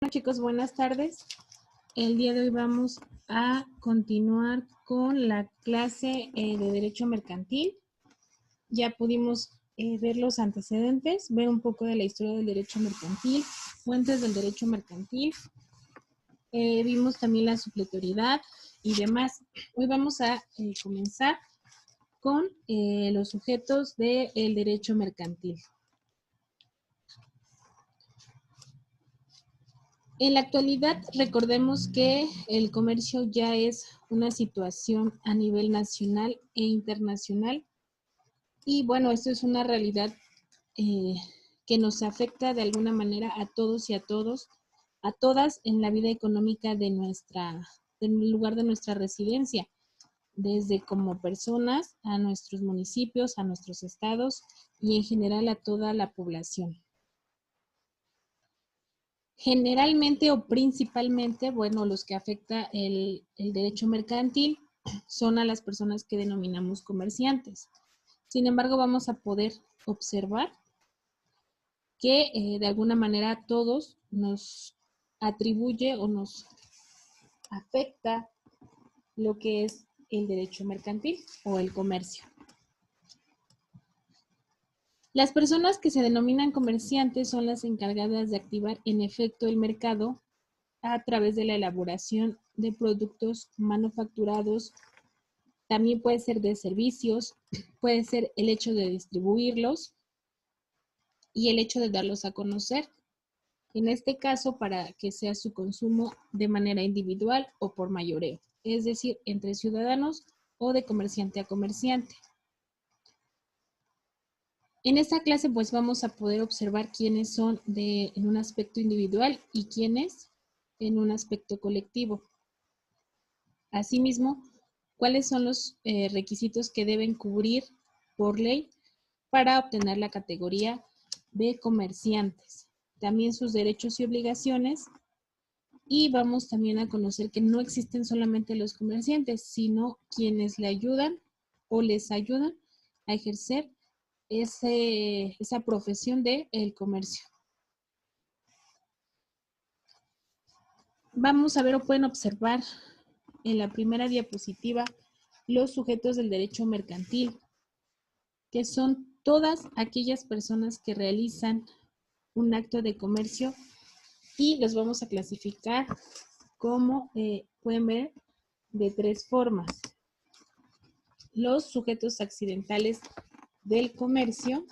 Bueno, chicos, buenas tardes. El día de hoy vamos a continuar con la clase de Derecho Mercantil. Ya pudimos ver los antecedentes, ver un poco de la historia del derecho mercantil, fuentes del derecho mercantil. Vimos también la supletoriedad y demás. Hoy vamos a comenzar con los sujetos del derecho mercantil. En la actualidad, recordemos que el comercio ya es una situación a nivel nacional e internacional. Y bueno, esto es una realidad que nos afecta de alguna manera a todos y a todas en la vida económica del lugar de nuestra residencia, desde como personas, a nuestros municipios, a nuestros estados y en general a toda la población. Generalmente o principalmente, bueno, los que afecta el derecho mercantil son a las personas que denominamos comerciantes. Sin embargo, vamos a poder observar que de alguna manera a todos nos atribuye o nos afecta lo que es el derecho mercantil o el comercio. Las personas que se denominan comerciantes son las encargadas de activar en efecto el mercado a través de la elaboración de productos manufacturados. También puede ser de servicios, puede ser el hecho de distribuirlos y el hecho de darlos a conocer. En este caso, para que sea su consumo de manera individual o por mayoreo, es decir, entre ciudadanos o de comerciante a comerciante. En esta clase pues vamos a poder observar quiénes son en un aspecto individual y quiénes en un aspecto colectivo. Asimismo, cuáles son los requisitos que deben cubrir por ley para obtener la categoría de comerciantes. También sus derechos y obligaciones. Y vamos también a conocer que no existen solamente los comerciantes, sino quienes le ayudan o les ayudan a ejercer esa profesión del comercio. Vamos a ver o pueden observar en la primera diapositiva los sujetos del derecho mercantil, que son todas aquellas personas que realizan un acto de comercio y los vamos a clasificar como pueden ver de tres formas. Los sujetos accidentales del comercio,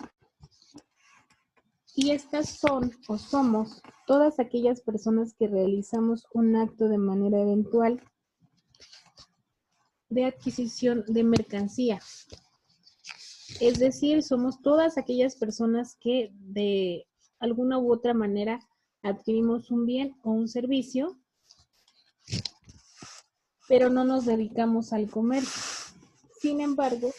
y estas son o somos todas aquellas personas que realizamos un acto de manera eventual de adquisición de mercancía. Es decir, somos todas aquellas personas que de alguna u otra manera adquirimos un bien o un servicio, pero no nos dedicamos al comercio. Sin embargo,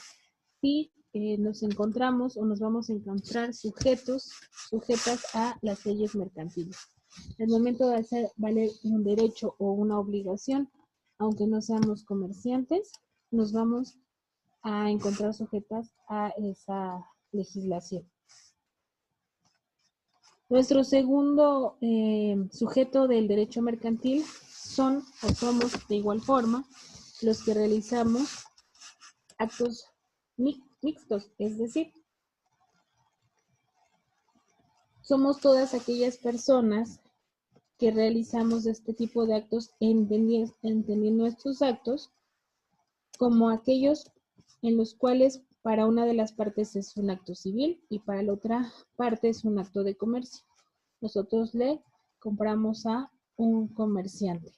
sí nos encontramos o nos vamos a encontrar sujetas a las leyes mercantiles. El momento de hacer valer un derecho o una obligación, aunque no seamos comerciantes, nos vamos a encontrar sujetas a esa legislación. Nuestro segundo sujeto del derecho mercantil son o somos de igual forma los que realizamos actos mixtos, es decir, somos todas aquellas personas que realizamos este tipo de actos entendiendo estos actos como aquellos en los cuales para una de las partes es un acto civil y para la otra parte es un acto de comercio. Nosotros le compramos a un comerciante.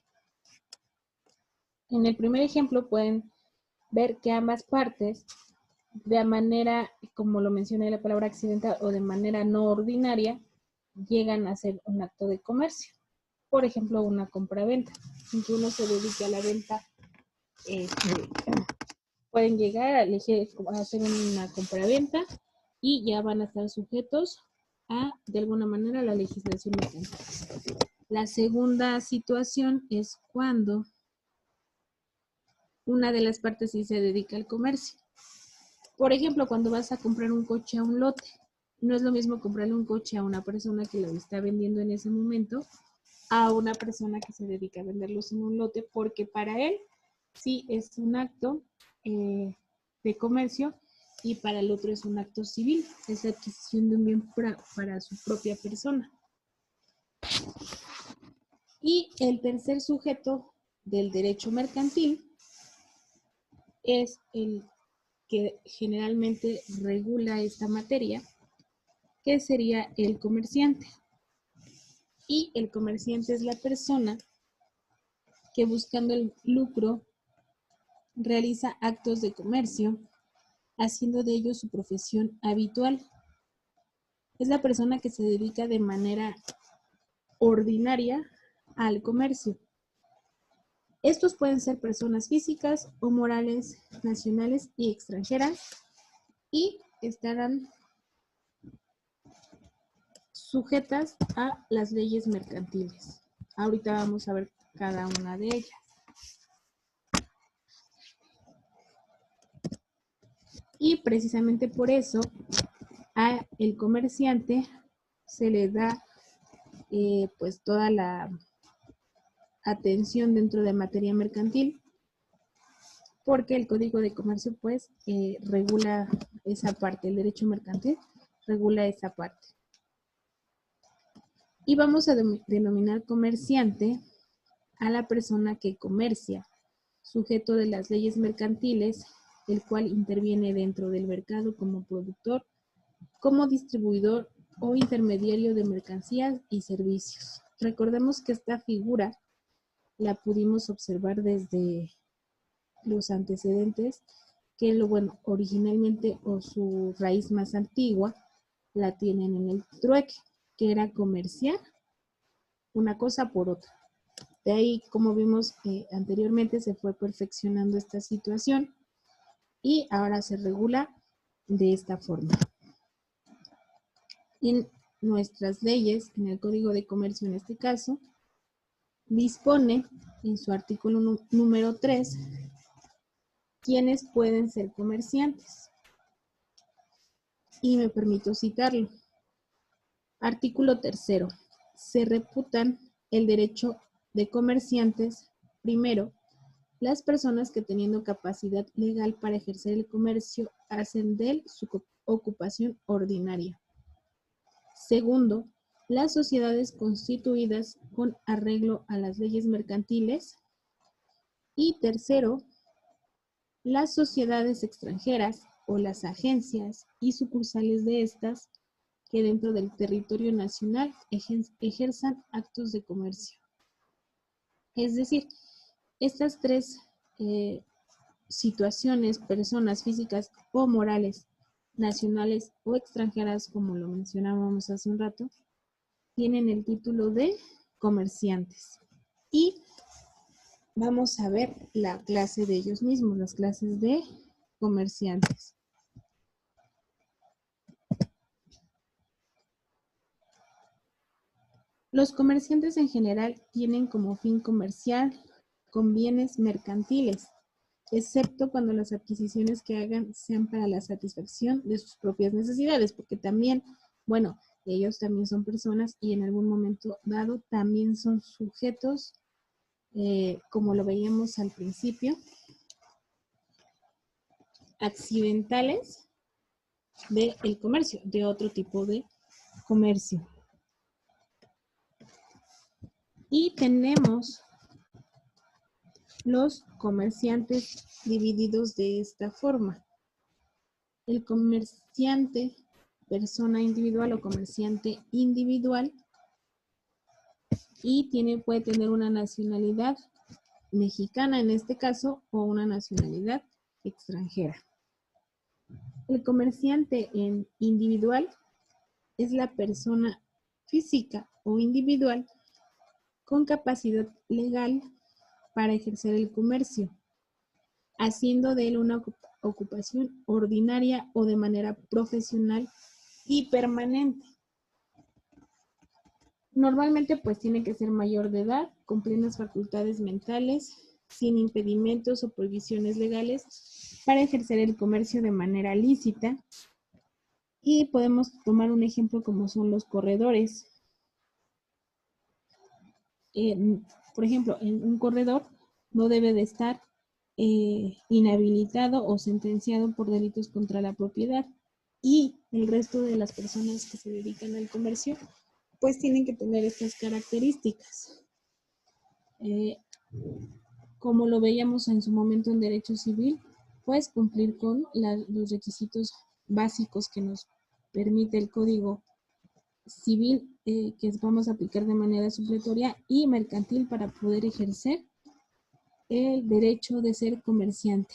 En el primer ejemplo pueden ver que ambas partes, de manera, como lo mencioné la palabra accidental o de manera no ordinaria, llegan a ser un acto de comercio. Por ejemplo, una compra-venta. En que uno se dedique a la venta, pueden llegar a elegir a hacer una compra-venta y ya van a estar sujetos a, de alguna manera, la legislación mercantil. La segunda situación es cuando una de las partes sí se dedica al comercio. Por ejemplo, cuando vas a comprar un coche a un lote, no es lo mismo comprarle un coche a una persona que lo está vendiendo en ese momento a una persona que se dedica a venderlos en un lote, porque para él sí es un acto de comercio y para el otro es un acto civil, es la adquisición de un bien para su propia persona. Y el tercer sujeto del derecho mercantil es el que generalmente regula esta materia, que sería el comerciante. Y el comerciante es la persona que buscando el lucro realiza actos de comercio, haciendo de ello su profesión habitual. Es la persona que se dedica de manera ordinaria al comercio. Estos pueden ser personas físicas o morales, nacionales y extranjeras, y estarán sujetas a las leyes mercantiles. Ahorita vamos a ver cada una de ellas. Y precisamente por eso a el comerciante se le da pues toda la atención dentro de materia mercantil, porque el Código de Comercio pues regula esa parte, el derecho mercantil regula esa parte. Y vamos a denominar comerciante a la persona que comercia, sujeto de las leyes mercantiles, el cual interviene dentro del mercado como productor, como distribuidor o intermediario de mercancías y servicios. Recordemos que esta figura la pudimos observar desde los antecedentes, que originalmente o su raíz más antigua la tienen en el trueque, que era comerciar una cosa por otra. De ahí, como vimos anteriormente, se fue perfeccionando esta situación y ahora se regula de esta forma. En nuestras leyes, en el Código de Comercio en este caso, dispone en su artículo número 3 quiénes pueden ser comerciantes. Y me permito citarlo. Artículo 3. Se reputan el derecho de comerciantes, primero, las personas que teniendo capacidad legal para ejercer el comercio hacen de él su ocupación ordinaria. Segundo, las sociedades constituidas con arreglo a las leyes mercantiles. Y tercero, las sociedades extranjeras o las agencias y sucursales de estas que dentro del territorio nacional ejerzan actos de comercio. Es decir, estas tres situaciones, personas físicas o morales, nacionales o extranjeras, como lo mencionábamos hace un rato, tienen el título de comerciantes. Y vamos a ver la clase de ellos mismos, las clases de comerciantes. Los comerciantes en general tienen como fin comercial con bienes mercantiles, excepto cuando las adquisiciones que hagan sean para la satisfacción de sus propias necesidades, porque también, ellos también son personas y en algún momento dado también son sujetos, como lo veíamos al principio, accidentales del comercio, de otro tipo de comercio. Y tenemos los comerciantes divididos de esta forma. El comerciante, persona individual o comerciante individual, y puede tener una nacionalidad mexicana en este caso o una nacionalidad extranjera. El comerciante individual es la persona física o individual con capacidad legal para ejercer el comercio, haciendo de él una ocupación ordinaria o de manera profesional y permanente. Normalmente pues tiene que ser mayor de edad, con plenas facultades mentales, sin impedimentos o prohibiciones legales para ejercer el comercio de manera lícita. Y podemos tomar un ejemplo como son los corredores. por ejemplo, en un corredor no debe de estar inhabilitado o sentenciado por delitos contra la propiedad, y el resto de las personas que se dedican al comercio pues tienen que tener estas características. Como lo veíamos en su momento en derecho civil, pues cumplir con los requisitos básicos que nos permite el Código Civil, que vamos a aplicar de manera supletoria, y mercantil para poder ejercer el derecho de ser comerciante.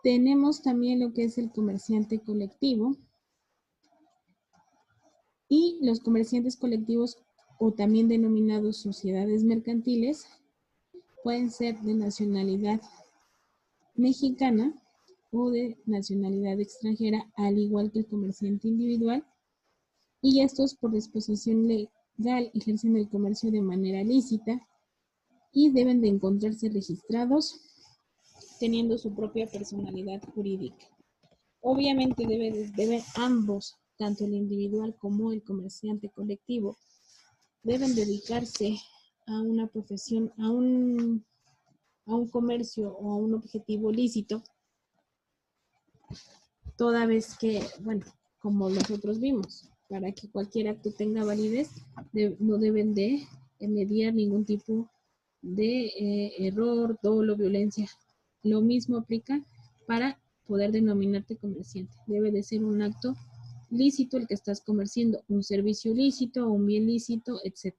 Tenemos también lo que es el comerciante colectivo, y los comerciantes colectivos, o también denominados sociedades mercantiles, pueden ser de nacionalidad mexicana o de nacionalidad extranjera, al igual que el comerciante individual, y estos por disposición legal ejercen el comercio de manera lícita y deben de encontrarse registrados teniendo su propia personalidad jurídica. Obviamente deben ambos, tanto el individual como el comerciante colectivo, deben dedicarse a una profesión, a un comercio o a un objetivo lícito, toda vez que, bueno, como nosotros vimos, para que cualquier acto tenga validez, no deben de mediar ningún tipo de error, dolo, violencia. Lo mismo aplica para poder denominarte comerciante. Debe de ser un acto lícito el que estás comerciando, un servicio lícito, un bien lícito, etc.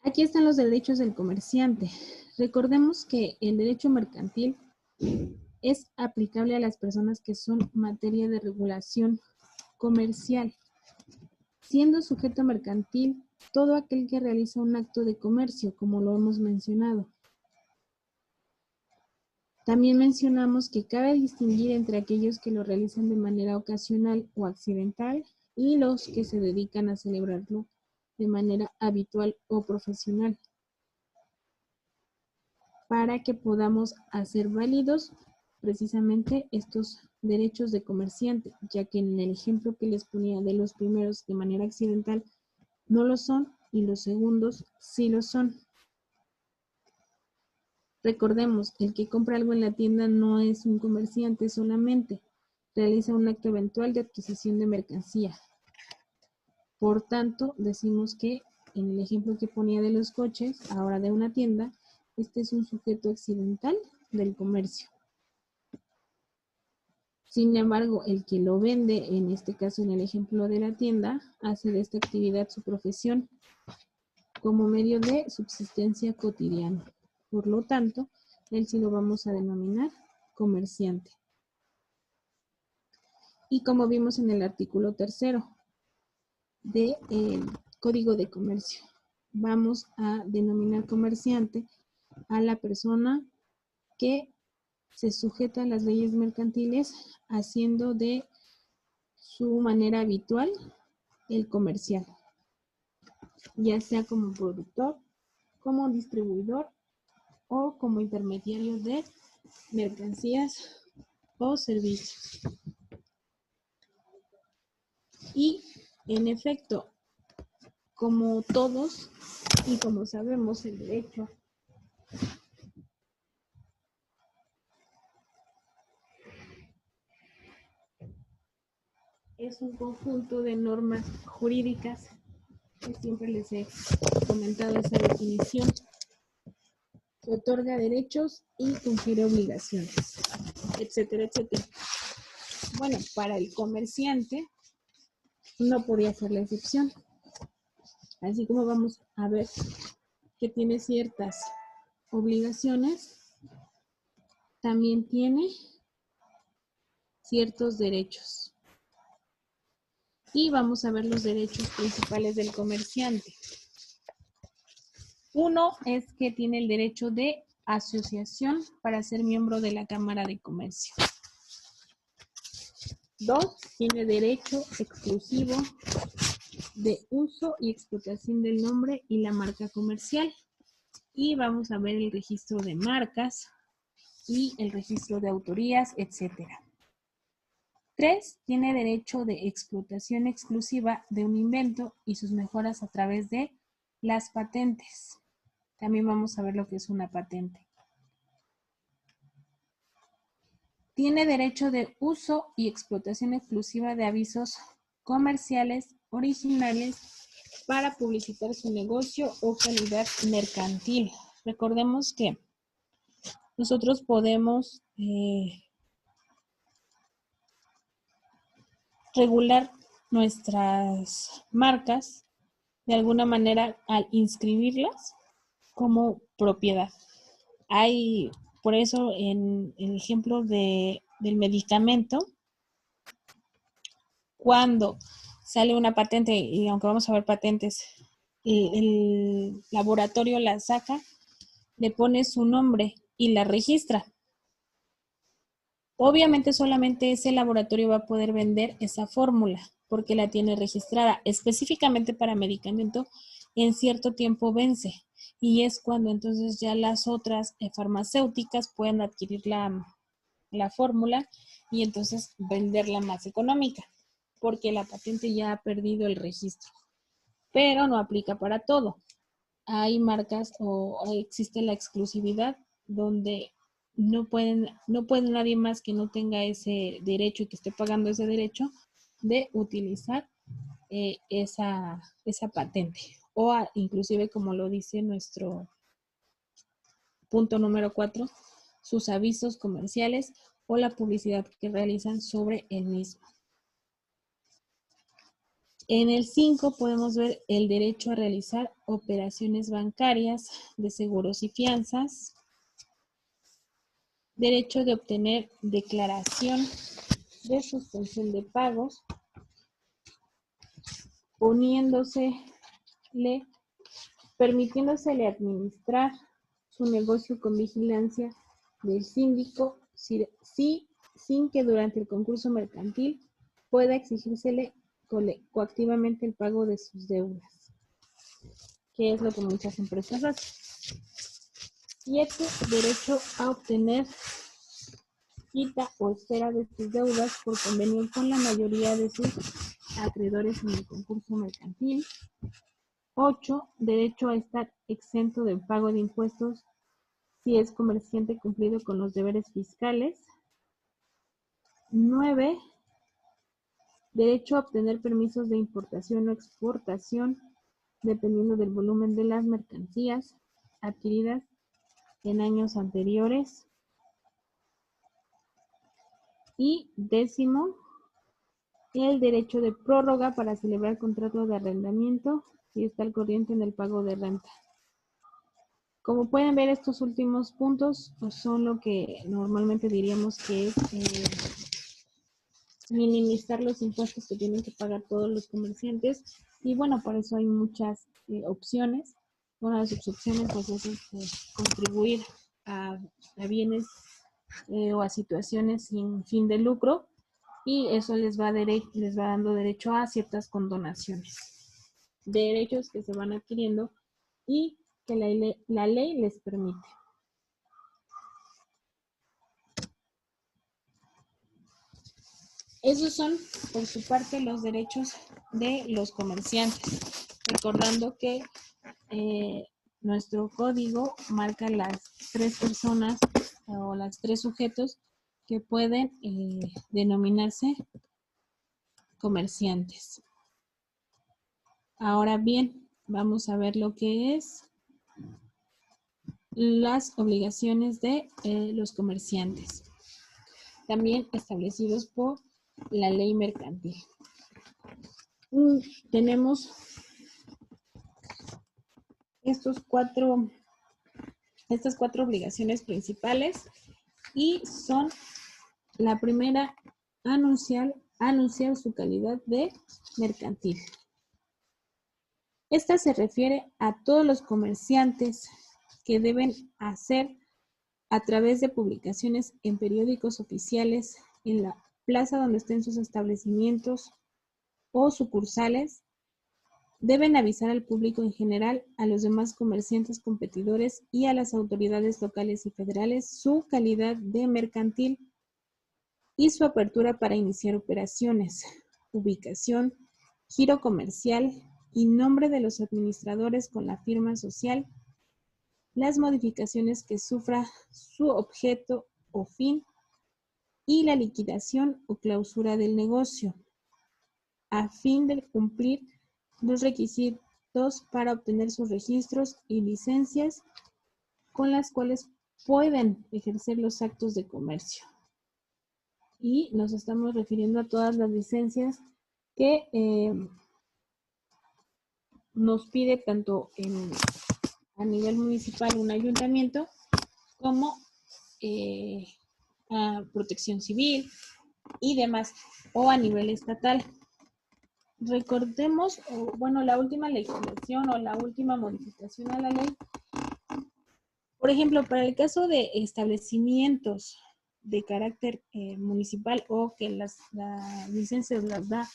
Aquí están los derechos del comerciante. Recordemos que el derecho mercantil es aplicable a las personas que son materia de regulación comercial, siendo sujeto mercantil todo aquel que realiza un acto de comercio, como lo hemos mencionado. También mencionamos que cabe distinguir entre aquellos que lo realizan de manera ocasional o accidental y los que se dedican a celebrarlo de manera habitual o profesional, para que podamos hacer válidos precisamente estos derechos de comerciante, ya que en el ejemplo que les ponía de los primeros de manera accidental no lo son y los segundos sí lo son. Recordemos, el que compra algo en la tienda no es un comerciante solamente, realiza un acto eventual de adquisición de mercancía. Por tanto, decimos que en el ejemplo que ponía de los coches, ahora de una tienda, este es un sujeto accidental del comercio. Sin embargo, el que lo vende, en este caso en el ejemplo de la tienda, hace de esta actividad su profesión como medio de subsistencia cotidiana. Por lo tanto, él sí lo vamos a denominar comerciante. Y como vimos en el artículo 3º del Código de Comercio, vamos a denominar comerciante a la persona que se sujeta a las leyes mercantiles haciendo de su manera habitual el comercial, ya sea como productor, como distribuidor o como intermediario de mercancías o servicios. Y en efecto, como todos y como sabemos, el derecho es un conjunto de normas jurídicas, que siempre les he comentado esa definición, que otorga derechos y confiere obligaciones, etcétera, etcétera. Bueno, para el comerciante no podía ser la excepción. Así como vamos a ver que tiene ciertas obligaciones, también tiene ciertos derechos. Y vamos a ver los derechos principales del comerciante. Uno es que tiene el derecho de asociación para ser miembro de la Cámara de Comercio. 2, tiene derecho exclusivo de uso y explotación del nombre y la marca comercial. Y vamos a ver el registro de marcas y el registro de autorías, etcétera. 3. Tiene derecho de explotación exclusiva de un invento y sus mejoras a través de las patentes. También vamos a ver lo que es una patente. Tiene derecho de uso y explotación exclusiva de avisos comerciales originales para publicitar su negocio o calidad mercantil. Recordemos que nosotros podemos regular nuestras marcas de alguna manera al inscribirlas como propiedad. Hay, por eso, en el ejemplo del medicamento, cuando sale una patente, y aunque vamos a ver patentes, el laboratorio la saca, le pone su nombre y la registra. Obviamente solamente ese laboratorio va a poder vender esa fórmula porque la tiene registrada específicamente para medicamento. En cierto tiempo vence y es cuando entonces ya las otras farmacéuticas pueden adquirir la fórmula y entonces venderla más económica porque la patente ya ha perdido el registro, pero no aplica para todo. Hay marcas o existe la exclusividad donde no puede nadie más que no tenga ese derecho y que esté pagando ese derecho de utilizar esa patente. O inclusive, como lo dice nuestro punto número 4, sus avisos comerciales o la publicidad que realizan sobre el mismo. En el 5 podemos ver el derecho a realizar operaciones bancarias, de seguros y fianzas, derecho de obtener declaración de suspensión de pagos, permitiéndosele administrar su negocio con vigilancia del síndico, sin que durante el concurso mercantil pueda exigírsele coactivamente el pago de sus deudas, que es lo que muchas empresas hacen. 7. Derecho a obtener quita o espera de sus deudas por convenio con la mayoría de sus acreedores en el concurso mercantil. 8. Derecho a estar exento del pago de impuestos si es comerciante cumplido con los deberes fiscales. 9. Derecho a obtener permisos de importación o exportación dependiendo del volumen de las mercancías adquiridas en años anteriores. Y 10, el derecho de prórroga para celebrar contrato de arrendamiento si está al corriente en el pago de renta. Como pueden ver, estos últimos puntos son lo que normalmente diríamos que es minimizar los impuestos que tienen que pagar todos los comerciantes. Y bueno, por eso hay muchas opciones. Una de sus opciones pues, es contribuir a bienes o a situaciones sin fin de lucro, y eso les va dando derecho a ciertas condonaciones, derechos que se van adquiriendo y que la ley les permite. Esos son, por su parte, los derechos de los comerciantes. Recordando que nuestro código marca las 3 personas o las 3 sujetos que pueden denominarse comerciantes. Ahora bien, vamos a ver lo que es las obligaciones de los comerciantes, también establecidos por la ley mercantil. Tenemos estas 4 obligaciones principales y son: la primera, anunciar su calidad de mercantil. Esta se refiere a todos los comerciantes que deben hacer a través de publicaciones en periódicos oficiales en la plaza donde estén sus establecimientos o sucursales. Deben avisar al público en general, a los demás comerciantes competidores y a las autoridades locales y federales su calidad de mercantil. y su apertura para iniciar operaciones, ubicación, giro comercial y nombre de los administradores con la firma social, las modificaciones que sufra su objeto o fin y la liquidación o clausura del negocio, a fin de cumplir los requisitos para obtener sus registros y licencias con las cuales pueden ejercer los actos de comercio. Y nos estamos refiriendo a todas las licencias que nos pide tanto a nivel municipal un ayuntamiento como a protección civil y demás, o a nivel estatal. Recordemos, bueno, la última legislación o la última modificación a la ley, por ejemplo, para el caso de establecimientos de carácter municipal o que las licencias las da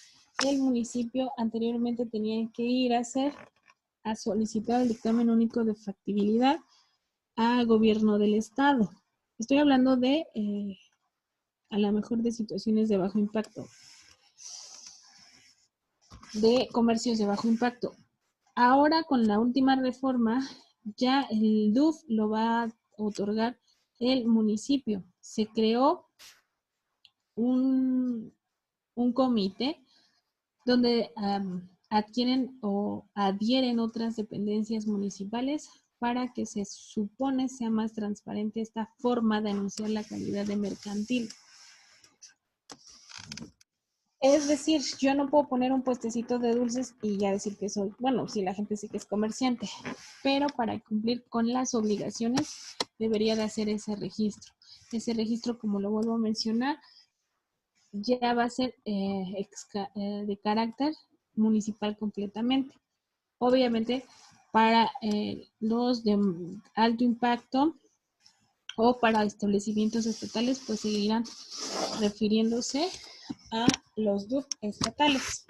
el municipio, anteriormente tenían que ir a solicitar el dictamen único de factibilidad a gobierno del estado. Estoy hablando de, a lo mejor, de situaciones de bajo impacto, de comercios de bajo impacto. Ahora, con la última reforma, ya el DUF lo va a otorgar el municipio. Se creó un comité donde adquieren o adhieren otras dependencias municipales para que se supone sea más transparente esta forma de anunciar la calidad de mercantil. Es decir, yo no puedo poner un puestecito de dulces y ya decir que soy, bueno, si la gente sí que es comerciante, pero para cumplir con las obligaciones debería de hacer ese registro. Ese registro, como lo vuelvo a mencionar, ya va a ser de carácter municipal completamente. Obviamente, para los de alto impacto o para establecimientos estatales, pues seguirán refiriéndose a los DUF estatales.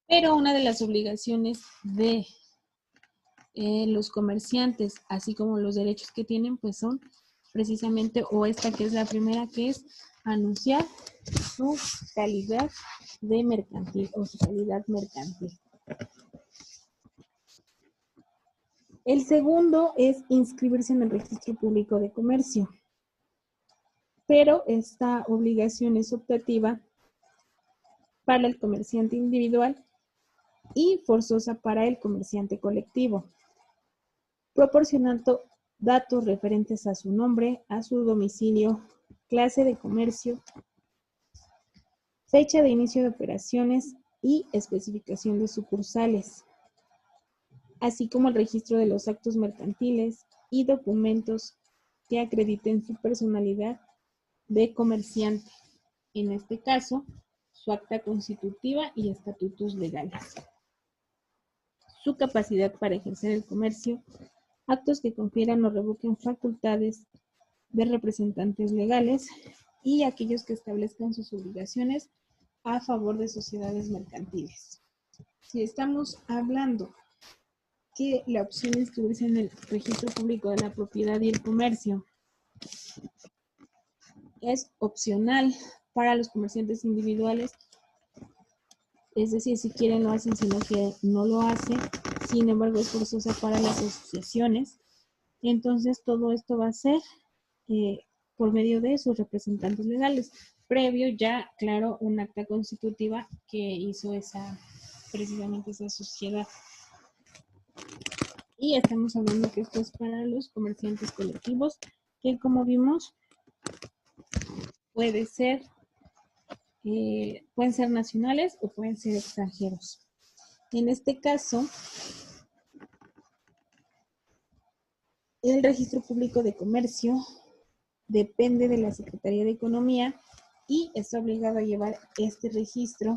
Pero una de las obligaciones de los comerciantes, así como los derechos que tienen, pues son precisamente, o esta que es la primera, que es anunciar su calidad de mercantil o su calidad mercantil. El segundo es inscribirse en el registro público de comercio, pero esta obligación es optativa para el comerciante individual y forzosa para el comerciante colectivo, proporcionando datos referentes a su nombre, a su domicilio, clase de comercio, fecha de inicio de operaciones y especificación de sucursales, así como el registro de los actos mercantiles y documentos que acrediten su personalidad de comerciante, en este caso, su acta constitutiva y estatutos legales, su capacidad para ejercer el comercio, actos que confieran o revoquen facultades de representantes legales y aquellos que establezcan sus obligaciones a favor de sociedades mercantiles. Si estamos hablando que la opción de inscribirse en el registro público de la propiedad y el comercio es opcional para los comerciantes individuales, es decir, si quieren lo hacen, si no quieren no lo hacen, sin embargo es forzosa para las asociaciones. Entonces todo esto va a ser por medio de sus representantes legales, previo ya, claro, un acta constitutiva que hizo precisamente esa sociedad. Y estamos hablando que esto es para los comerciantes colectivos, que como vimos, pueden ser nacionales o pueden ser extranjeros. En este caso, el registro público de comercio depende de la Secretaría de Economía y está obligado a llevar este registro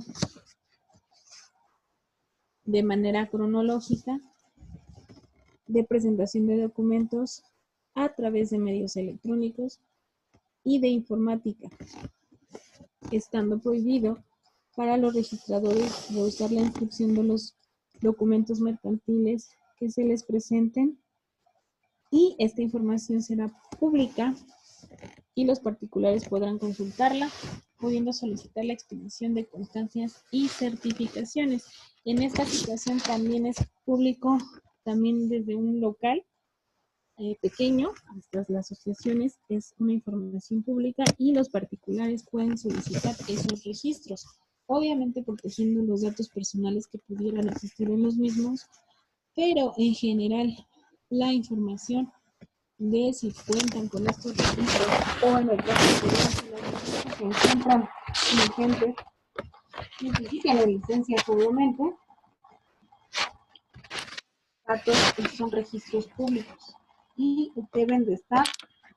de manera cronológica de presentación de documentos a través de medios electrónicos y de informática, estando prohibido para los registradores rehusar la inscripción de los documentos mercantiles que se les presenten, y esta información será pública y los particulares podrán consultarla, pudiendo solicitar la expedición de constancias y certificaciones. En esta situación también es público, también desde un local pequeño hasta las asociaciones es una información pública y los particulares pueden solicitar esos registros, obviamente protegiendo los datos personales que pudieran existir en los mismos, pero en general la información de si cuentan con estos registros o en el caso de que se encuentran vigentes, necesitan la licencia obviamente, datos son registros públicos y deben de estar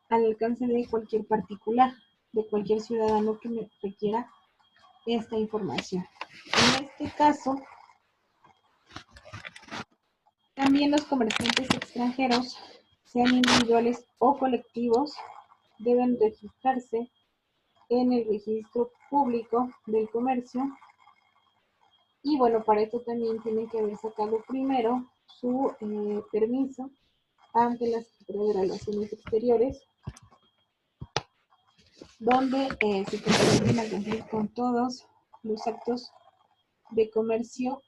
al alcance de cualquier particular, de cualquier ciudadano que me requiera esta información. En este caso, también los comerciantes extranjeros, sean individuales o colectivos, deben registrarse en el registro público del comercio. Y bueno, para esto también tienen que haber sacado primero su permiso ante la Secretaría de Relaciones Exteriores, donde se comprometen a cumplir con todos los actos de comercio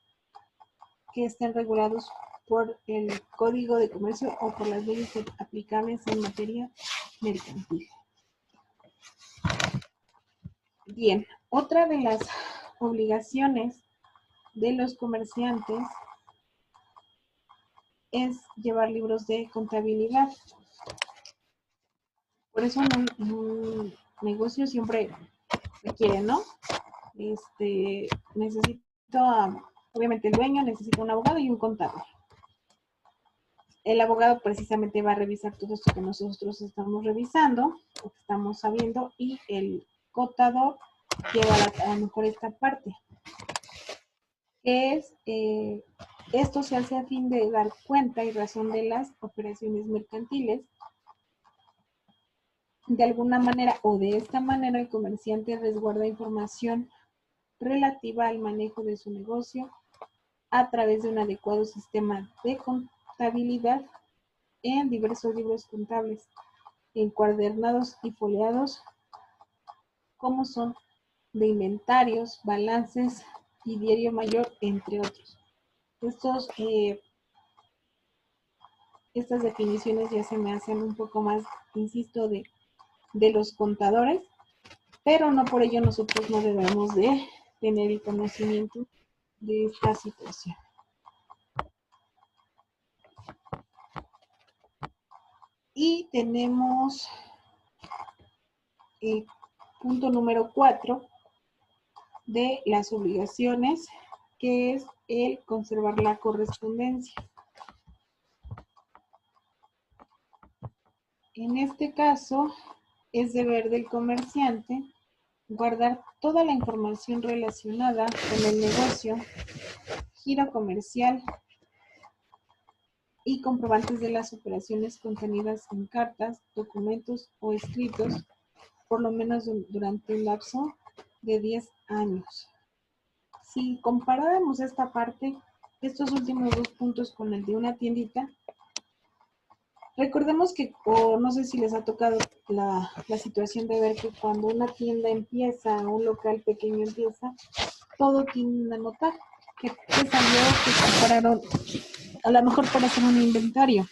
que estén regulados por el Código de Comercio o por las leyes aplicables en materia mercantil. Bien, otra de las obligaciones de los comerciantes es llevar libros de contabilidad. Por eso en un negocio siempre requiere, ¿no? Necesito, obviamente el dueño necesita un abogado y un contador. El abogado precisamente va a revisar todo esto que nosotros estamos revisando, o que estamos sabiendo, y el contador lleva a lo mejor esta parte, que es, esto se hace a fin de dar cuenta y razón de las operaciones mercantiles. De alguna manera o de esta manera el comerciante resguarda información relativa al manejo de su negocio a través de un adecuado sistema de contabilidad en diversos libros contables, encuadernados y foliados, como son de inventarios, balances y diario mayor, entre otros. Estas definiciones ya se me hacen un poco más, insisto, de los contadores, pero no por ello nosotros no debemos de tener el conocimiento de esta situación. Y tenemos el punto número 4 de las obligaciones, que es el conservar la correspondencia. En este caso, es deber del comerciante guardar toda la información relacionada con el negocio, giro comercial y comprobantes de las operaciones contenidas en cartas, documentos o escritos, por lo menos durante un lapso de 10 años. Si comparáramos esta parte, estos últimos dos puntos con el de una tiendita, recordemos que, o no sé si les ha tocado la situación de ver que cuando una tienda empieza, un local pequeño empieza, todo tienen a anotar que salió, que compararon, a lo mejor para hacer un inventario,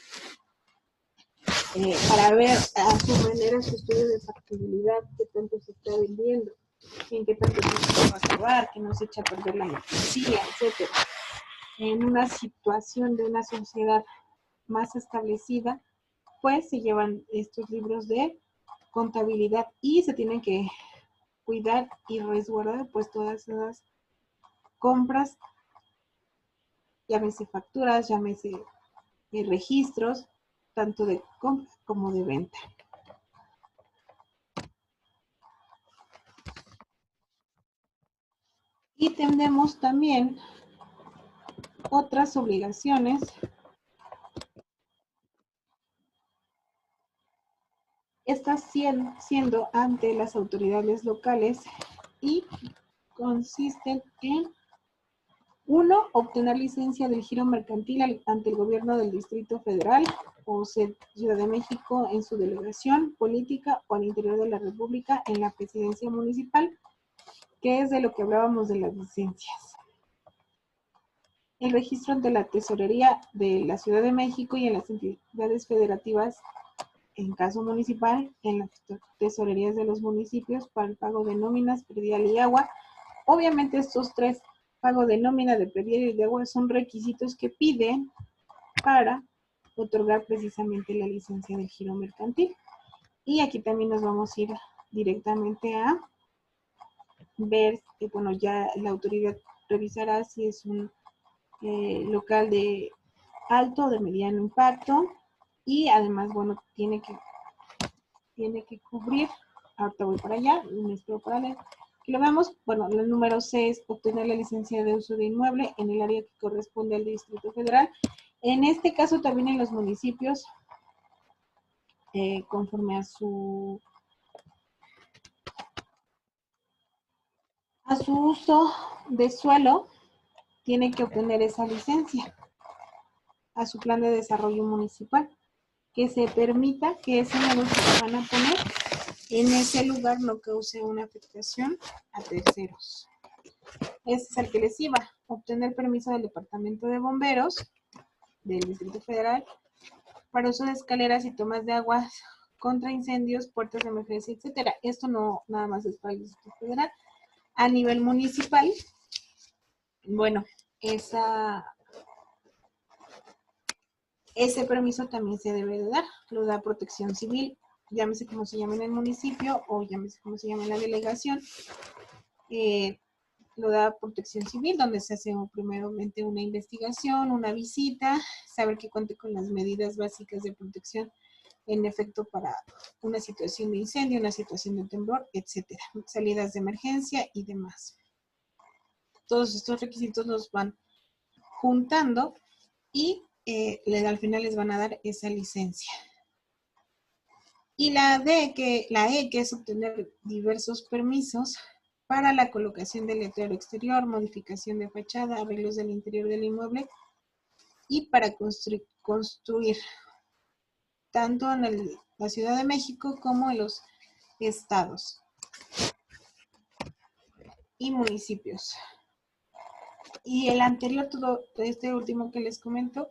para ver a su manera su estudio de factibilidad, qué tanto se está vendiendo, en qué tanto se va a acabar, que no se echa a perder la mercancía, etc. En una situación de una sociedad más establecida, pues se llevan estos libros de contabilidad y se tienen que cuidar y resguardar pues todas esas compras, llámese facturas, llámese registros, tanto de compra como de venta. Y tenemos también otras obligaciones estas siendo ante las autoridades locales y consisten en: 1. Obtener licencia del giro mercantil ante el gobierno del Distrito Federal. o Ciudad de México en su delegación política o al interior de la República en la presidencia municipal, que es de lo que hablábamos de las licencias. El registro ante la tesorería de la Ciudad de México y en las entidades federativas, en caso municipal, en las tesorerías de los municipios para el pago de nóminas, predial y agua. Obviamente estos tres, pago de nómina, de predial y de agua, son requisitos que piden para otorgar precisamente la licencia del giro mercantil. Y aquí también nos vamos a ir directamente a ver que, bueno, ya la autoridad revisará si es un local de alto o de mediano impacto, y además, bueno, tiene que cubrir, ahorita voy para allá, me espero para leer, que lo veamos. Bueno, el número C es obtener la licencia de uso de inmueble en el área que corresponde al Distrito Federal. En este caso también en los municipios, conforme a su uso de suelo, tiene que obtener esa licencia a su plan de desarrollo municipal, que se permita que ese negocio que van a poner en ese lugar no cause una afectación a terceros. Ese es el que les iba. Obtener permiso del Departamento de Bomberos del Distrito Federal para uso de escaleras y tomas de agua contra incendios, puertas de emergencia, etcétera. Esto no nada más es para el Distrito Federal. A nivel municipal, bueno, ese permiso también se debe de dar. Lo da Protección Civil, llámese como se llama en el municipio o llámese como se llama en la delegación. Lo da Protección Civil, donde se hace primeramente una investigación, una visita, saber que cuente con las medidas básicas de protección en efecto para una situación de incendio, una situación de temblor, etcétera, salidas de emergencia y demás. Todos estos requisitos los van juntando y al final les van a dar esa licencia. Y la E, que es obtener diversos permisos para la colocación del letrero exterior, modificación de fachada, arreglos del interior del inmueble y para construir tanto en la Ciudad de México como en los estados y municipios. Y el anterior, todo este último que les comento,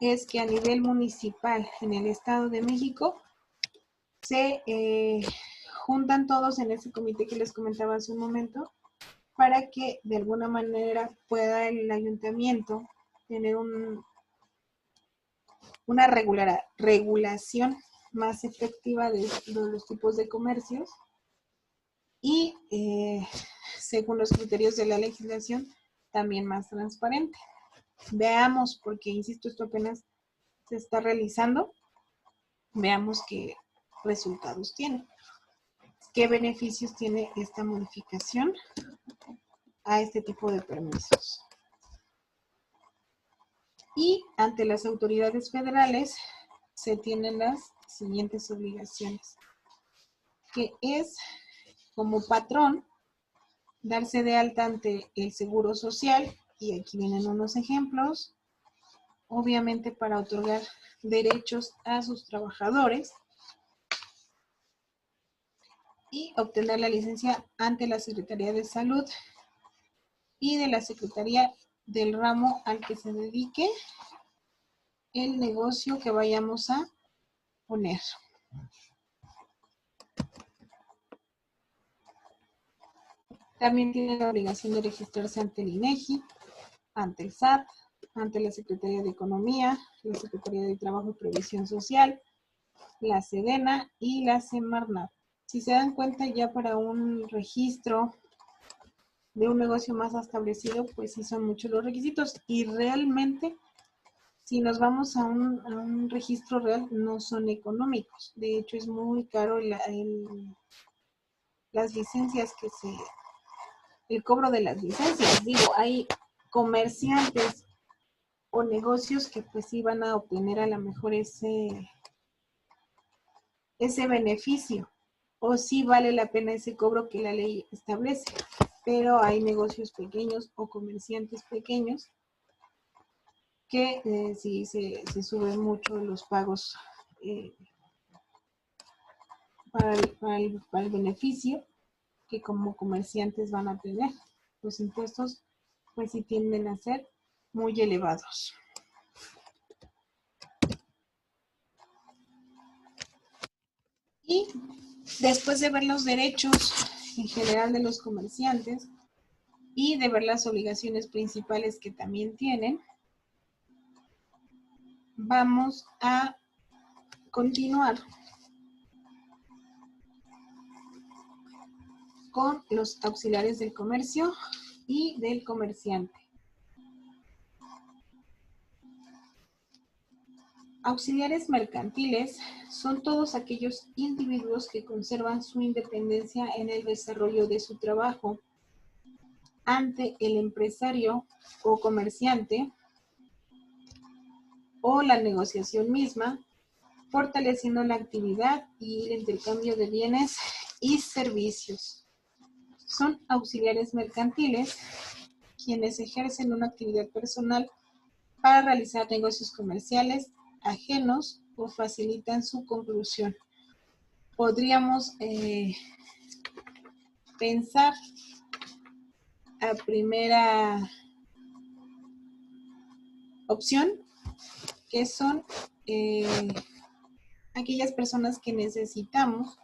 es que a nivel municipal en el Estado de México se juntan todos en ese comité que les comentaba hace un momento para que de alguna manera pueda el ayuntamiento tener una regulación más efectiva de los tipos de comercios y según los criterios de la legislación también más transparente. Veamos, porque insisto, esto apenas se está realizando, veamos qué resultados tiene, qué beneficios tiene esta modificación a este tipo de permisos. Y ante las autoridades federales se tienen las siguientes obligaciones, que es, como patrón, darse de alta ante el Seguro Social, y aquí vienen unos ejemplos, obviamente para otorgar derechos a sus trabajadores, y obtener la licencia ante la Secretaría de Salud y de la Secretaría del ramo al que se dedique el negocio que vayamos a poner. También tiene la obligación de registrarse ante el INEGI, ante el SAT, ante la Secretaría de Economía, la Secretaría de Trabajo y Previsión Social, la SEDENA y la Semarnat. Si se dan cuenta, ya para un registro de un negocio más establecido, pues sí son muchos los requisitos, y realmente si nos vamos a un registro real no son económicos. De hecho es muy caro las licencias el cobro de las licencias. Digo, hay comerciantes o negocios que pues sí van a obtener a lo mejor ese beneficio, o sí vale la pena ese cobro que la ley establece, pero hay negocios pequeños o comerciantes pequeños que si se suben mucho los pagos para el beneficio que como comerciantes van a tener. Los impuestos pues sí tienden a ser muy elevados. Y después de ver los derechos en general de los comerciantes y de ver las obligaciones principales que también tienen, vamos a continuar con los auxiliares del comercio y del comerciante. Auxiliares mercantiles son todos aquellos individuos que conservan su independencia en el desarrollo de su trabajo ante el empresario o comerciante o la negociación misma, fortaleciendo la actividad y el intercambio de bienes y servicios. Son auxiliares mercantiles quienes ejercen una actividad personal para realizar negocios comerciales ajenos o facilitan su conclusión. Podríamos pensar a primera opción que son aquellas personas que necesitamos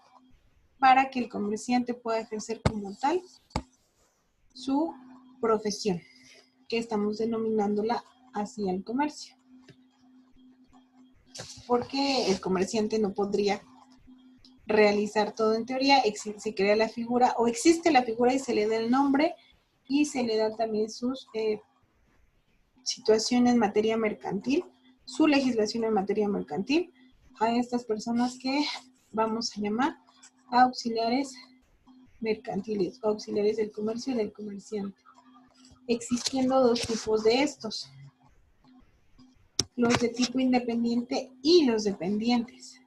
para que el comerciante pueda ejercer como tal su profesión, que estamos denominándola hacia el comercio. Porque el comerciante no podría realizar todo en teoría, se crea la figura o existe la figura y se le da el nombre y se le da también sus situación en materia mercantil, su legislación en materia mercantil a estas personas que vamos a llamar auxiliares mercantiles o auxiliares del comercio y del comerciante. Existiendo dos tipos de estos, los de tipo independiente y los dependientes.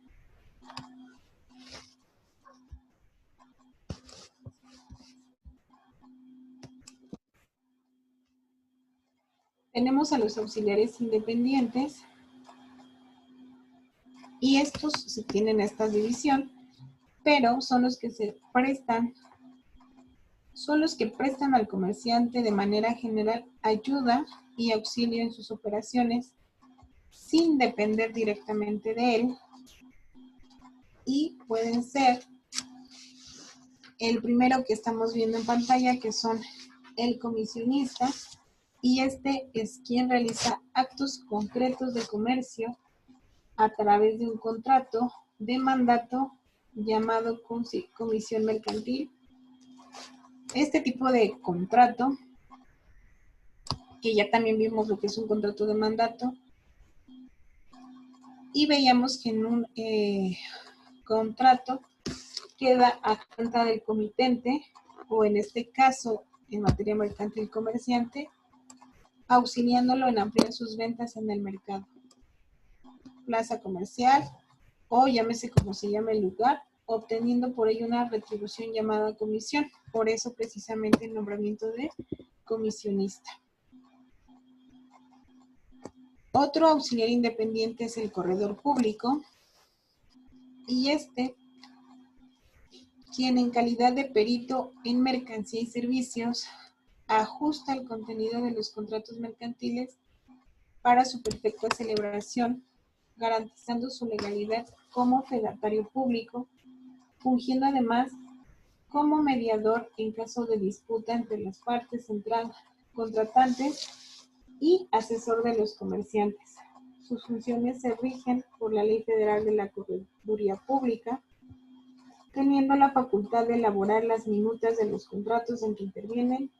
Tenemos a los auxiliares independientes y estos sí tienen esta división, pero son los que prestan al comerciante de manera general ayuda y auxilio en sus operaciones sin depender directamente de él y pueden ser el primero que estamos viendo en pantalla, que son el comisionista, y este es quien realiza actos concretos de comercio a través de un contrato de mandato llamado comisión mercantil. Este tipo de contrato, que ya también vimos lo que es un contrato de mandato, y veíamos que en un contrato queda a cuenta del comitente, o en este caso, en materia mercantil comerciante, auxiliándolo en ampliar sus ventas en el mercado, plaza comercial, o llámese como se llame el lugar, obteniendo por ello una retribución llamada comisión. Por eso precisamente el nombramiento de comisionista. Otro auxiliar independiente es el corredor público, y quien en calidad de perito en mercancía y servicios ajusta el contenido de los contratos mercantiles para su perfecta celebración, garantizando su legalidad como fedatario público, fungiendo además como mediador en caso de disputa entre las partes contratantes y asesor de los comerciantes. Sus funciones se rigen por la Ley Federal de la Correduría Pública, teniendo la facultad de elaborar las minutas de los contratos en que intervienen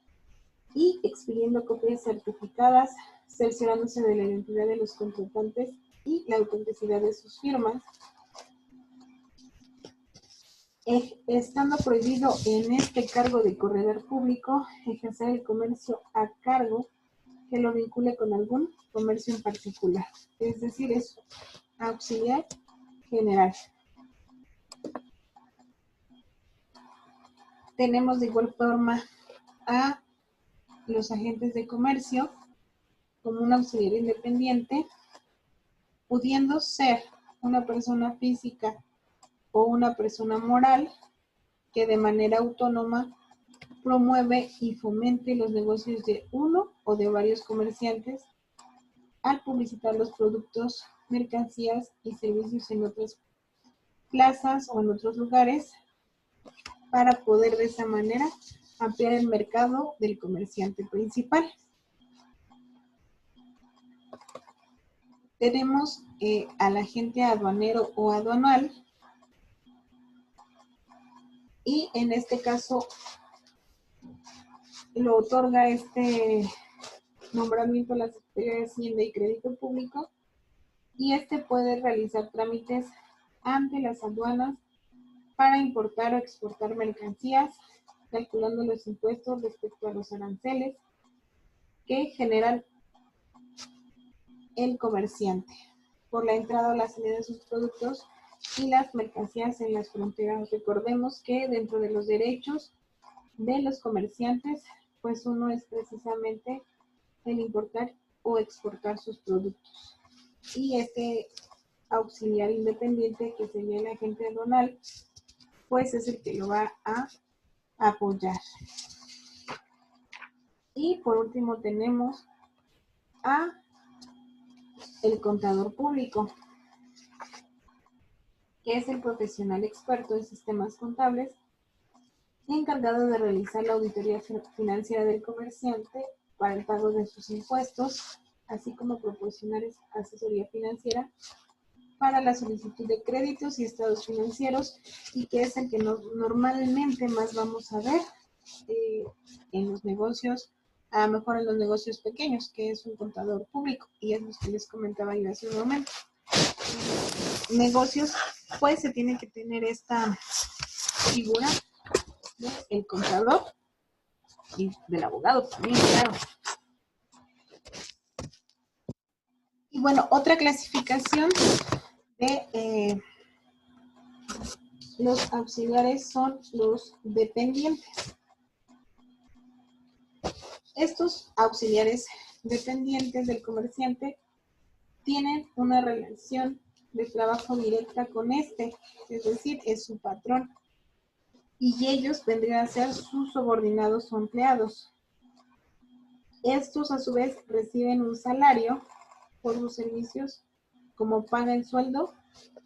y expidiendo copias certificadas, cerciorándose de la identidad de los contratantes y la autenticidad de sus firmas, estando prohibido en este cargo de corredor público ejercer el comercio a cargo que lo vincule con algún comercio en particular, es decir, es auxiliar general. Tenemos de igual forma a los agentes de comercio, como un auxiliar independiente, pudiendo ser una persona física o una persona moral que de manera autónoma promueve y fomente los negocios de uno o de varios comerciantes al publicitar los productos, mercancías y servicios en otras plazas o en otros lugares para poder de esa manera ampliar el mercado del comerciante principal. Tenemos al agente aduanero o aduanal, y en este caso lo otorga este nombramiento a la Secretaría de Hacienda y Crédito Público, y este puede realizar trámites ante las aduanas para importar o exportar mercancías, calculando los impuestos respecto a los aranceles que generan el comerciante por la entrada o la salida de sus productos y las mercancías en las fronteras. Recordemos que dentro de los derechos de los comerciantes, pues uno es precisamente el importar o exportar sus productos. Y este auxiliar independiente, que sería el agente aduanal, pues es el que lo va a apoyar. Y por último tenemos a el contador público, que es el profesional experto en sistemas contables encargado de realizar la auditoría financiera del comerciante para el pago de sus impuestos, así como proporcionar asesoría financiera para la solicitud de créditos y estados financieros, y que es el que normalmente más vamos a ver en los negocios, a lo mejor en los negocios pequeños, que es un contador público, y es lo que les comentaba yo hace un momento. Negocios, pues se tiene que tener esta figura del contador y del abogado también, claro. Y bueno, otra clasificación de los auxiliares son los dependientes. Estos auxiliares dependientes del comerciante tienen una relación de trabajo directa con este, es decir, es su patrón, y ellos vendrían a ser sus subordinados o empleados. Estos a su vez reciben un salario por sus servicios como paga el sueldo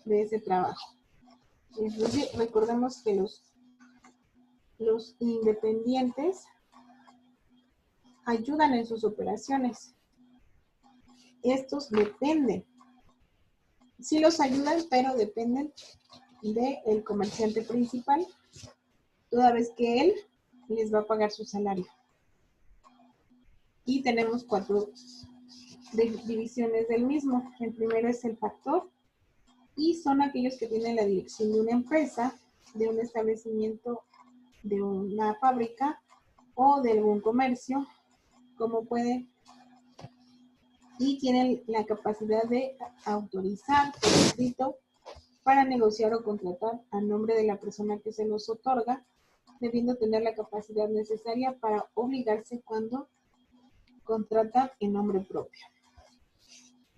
de ese trabajo. Es decir, recordemos que los independientes ayudan en sus operaciones. Estos dependen. Sí los ayudan, pero dependen del comerciante principal, toda vez que él les va a pagar su salario. Y tenemos 4 divisiones del mismo. El primero es el factor, y son aquellos que tienen la dirección de una empresa, de un establecimiento, de una fábrica o de algún comercio, como puede, y tienen la capacidad de autorizar por escrito para negociar o contratar a nombre de la persona que se los otorga, debiendo tener la capacidad necesaria para obligarse cuando contratan en nombre propio.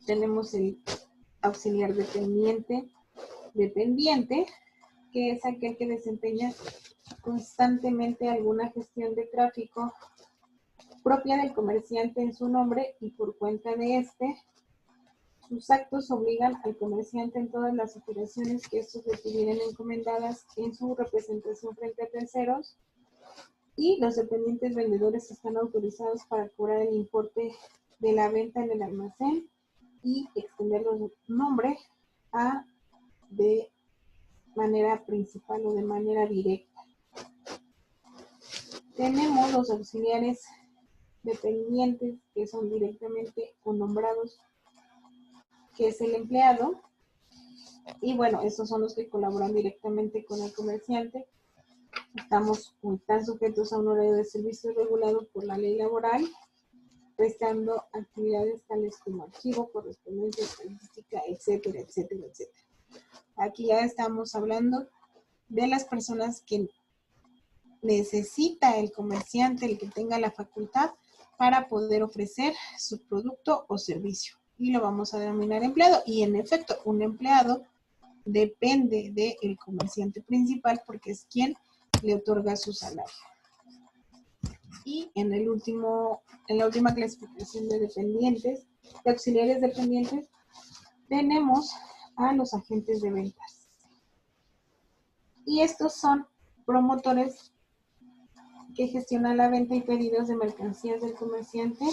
Tenemos el auxiliar dependiente, que es aquel que desempeña constantemente alguna gestión de tráfico propia del comerciante en su nombre y por cuenta de este. Sus actos obligan al comerciante en todas las operaciones que estos le tuvieran encomendadas en su representación frente a terceros, y los dependientes vendedores están autorizados para cobrar el importe de la venta en el almacén y extender los nombres de manera principal o de manera directa. Tenemos los auxiliares dependientes, que son directamente o nombrados, que es el empleado, y bueno, estos son los que colaboran directamente con el comerciante. Están sujetos a un horario de servicio regulado por la ley laboral, prestando actividades tales como archivo, correspondencia, estadística, etcétera, etcétera, etcétera. Aquí ya estamos hablando de las personas que necesita el comerciante, el que tenga la facultad para poder ofrecer su producto o servicio. Y lo vamos a denominar empleado. Y en efecto, un empleado depende del comerciante principal porque es quien le otorga su salario. Y en la última clasificación de dependientes, de auxiliares dependientes, tenemos a los agentes de ventas. Y estos son promotores que gestionan la venta y pedidos de mercancías del comerciante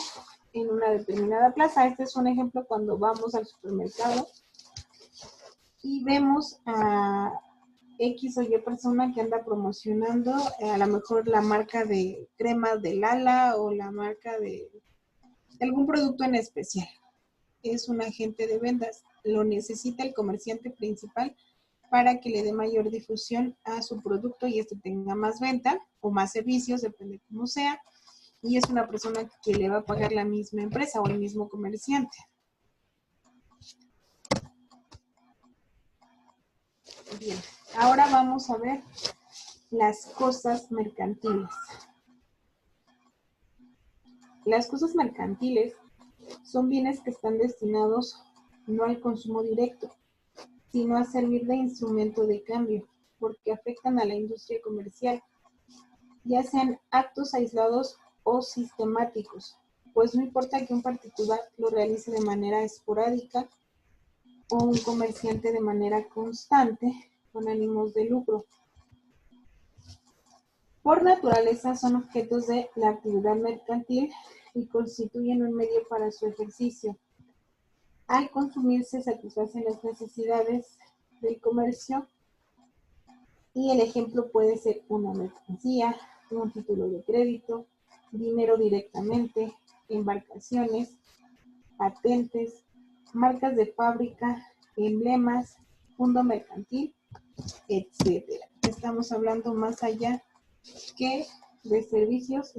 en una determinada plaza. Este es un ejemplo cuando vamos al supermercado y vemos a X o Y persona que anda promocionando a lo mejor la marca de cremas de Lala o la marca de algún producto en especial. Es un agente de ventas, lo necesita el comerciante principal para que le dé mayor difusión a su producto y este tenga más venta o más servicios, depende de cómo sea, y es una persona que le va a pagar la misma empresa o el mismo comerciante. Bien, ahora vamos a ver las cosas mercantiles. Las cosas mercantiles son bienes que están destinados no al consumo directo, sino a servir de instrumento de cambio, porque afectan a la industria comercial, ya sean actos aislados o sistemáticos, pues no importa que un particular lo realice de manera esporádica o un comerciante de manera constante con ánimos de lucro. Por naturaleza son objetos de la actividad mercantil y constituyen un medio para su ejercicio. Al consumirse satisfacen las necesidades del comercio y el ejemplo puede ser una mercancía, un título de crédito, dinero directamente, embarcaciones, patentes, marcas de fábrica, emblemas, fondo mercantil, etcétera. Estamos hablando más allá que de servicios,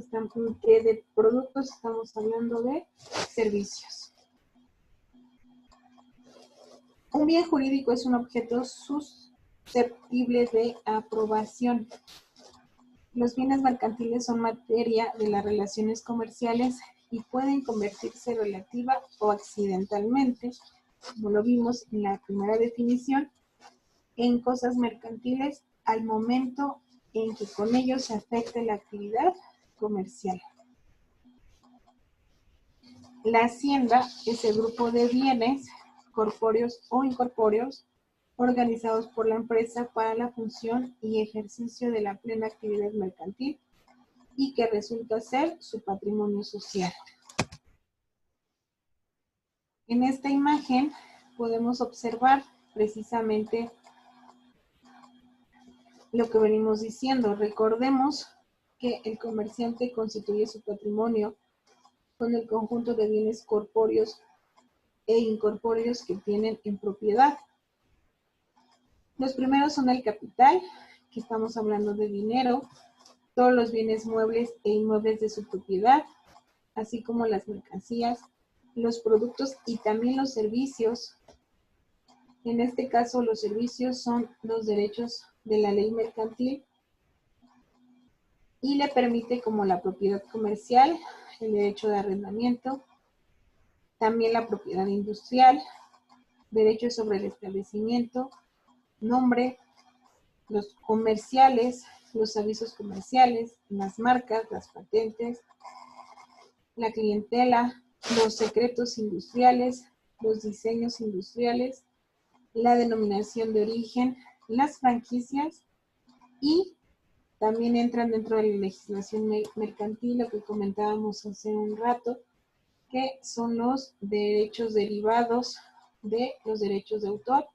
que de productos, estamos hablando de servicios. Un bien jurídico es un objeto susceptible de aprobación. Los bienes mercantiles son materia de las relaciones comerciales y pueden convertirse relativa o accidentalmente, como lo vimos en la primera definición, en cosas mercantiles al momento en que con ellos se afecte la actividad comercial. La hacienda es el grupo de bienes corpóreos o incorpóreos organizados por la empresa para la función y ejercicio de la plena actividad mercantil y que resulta ser su patrimonio social. En esta imagen podemos observar precisamente lo que venimos diciendo. Recordemos que el comerciante constituye su patrimonio con el conjunto de bienes corpóreos e incorpóreos que tienen en propiedad. Los primeros son el capital, que estamos hablando de dinero, todos los bienes muebles e inmuebles de su propiedad, así como las mercancías, los productos y también los servicios. En este caso, los servicios son los derechos de la ley mercantil y le permite, como la propiedad comercial, el derecho de arrendamiento, también la propiedad industrial, derechos sobre el establecimiento, nombre, los comerciales, los avisos comerciales, las marcas, las patentes, la clientela, los secretos industriales, los diseños industriales, la denominación de origen, las franquicias y también entran dentro de la legislación mercantil, lo que comentábamos hace un rato, que son los derechos derivados de los derechos de autor,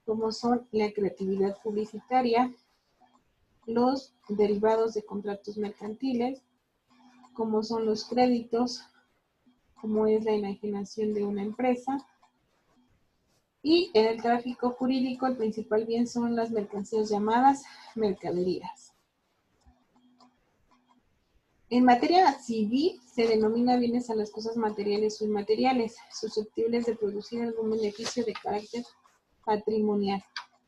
como son la creatividad publicitaria, los derivados de contratos mercantiles, como son los créditos, como es la enajenación de una empresa. Y en el tráfico jurídico, el principal bien son las mercancías llamadas mercaderías. En materia civil, se denomina bienes a las cosas materiales o inmateriales, susceptibles de producir algún beneficio de carácter patrimonial.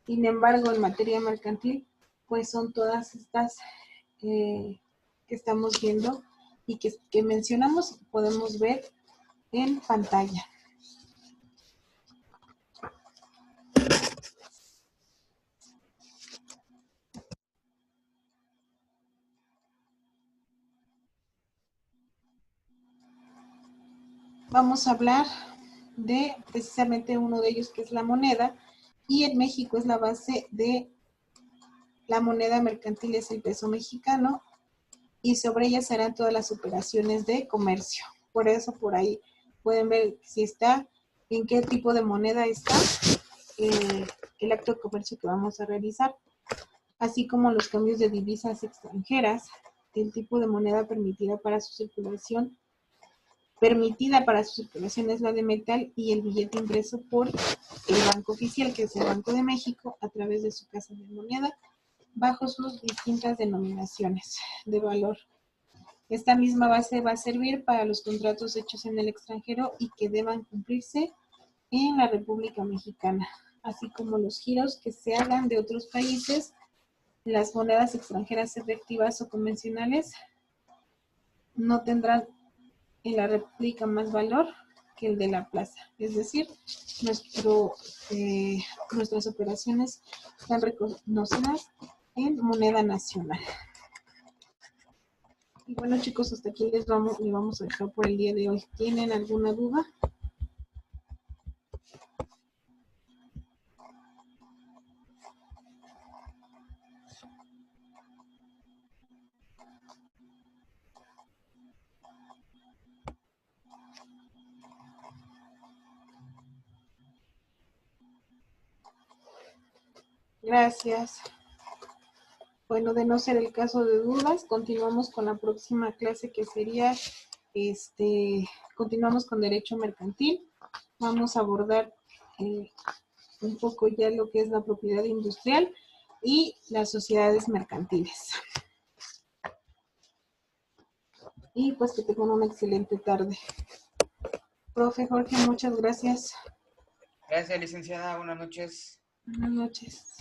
Sin embargo, en materia mercantil, pues son todas estas que estamos viendo y que mencionamos podemos ver en pantalla. Vamos a hablar de precisamente uno de ellos, que es la moneda, y en México es la base de la moneda mercantil, es el peso mexicano, y sobre ella serán todas las operaciones de comercio. Por eso por ahí pueden ver si está, en qué tipo de moneda está el acto de comercio que vamos a realizar, así como los cambios de divisas extranjeras, el tipo de moneda permitida para su circulación es la de metal, y el billete impreso por el Banco Oficial, que es el Banco de México, a través de su casa de moneda, bajo sus distintas denominaciones de valor. Esta misma base va a servir para los contratos hechos en el extranjero y que deban cumplirse en la República Mexicana, así como los giros que se hagan de otros países. Las monedas extranjeras efectivas o convencionales no tendrán en la República más valor que el de la plaza, es decir, nuestras operaciones están reconocidas en moneda nacional. Y bueno, chicos, hasta aquí les vamos a dejar por el día de hoy. ¿Tienen alguna duda? Gracias. Bueno, de no ser el caso de dudas, continuamos con la próxima clase, que sería, continuamos con Derecho Mercantil. Vamos a abordar un poco ya lo que es la propiedad industrial y las sociedades mercantiles. Y pues que tengan una excelente tarde. Profe Jorge, muchas gracias. Gracias, licenciada. Buenas noches. Buenas noches.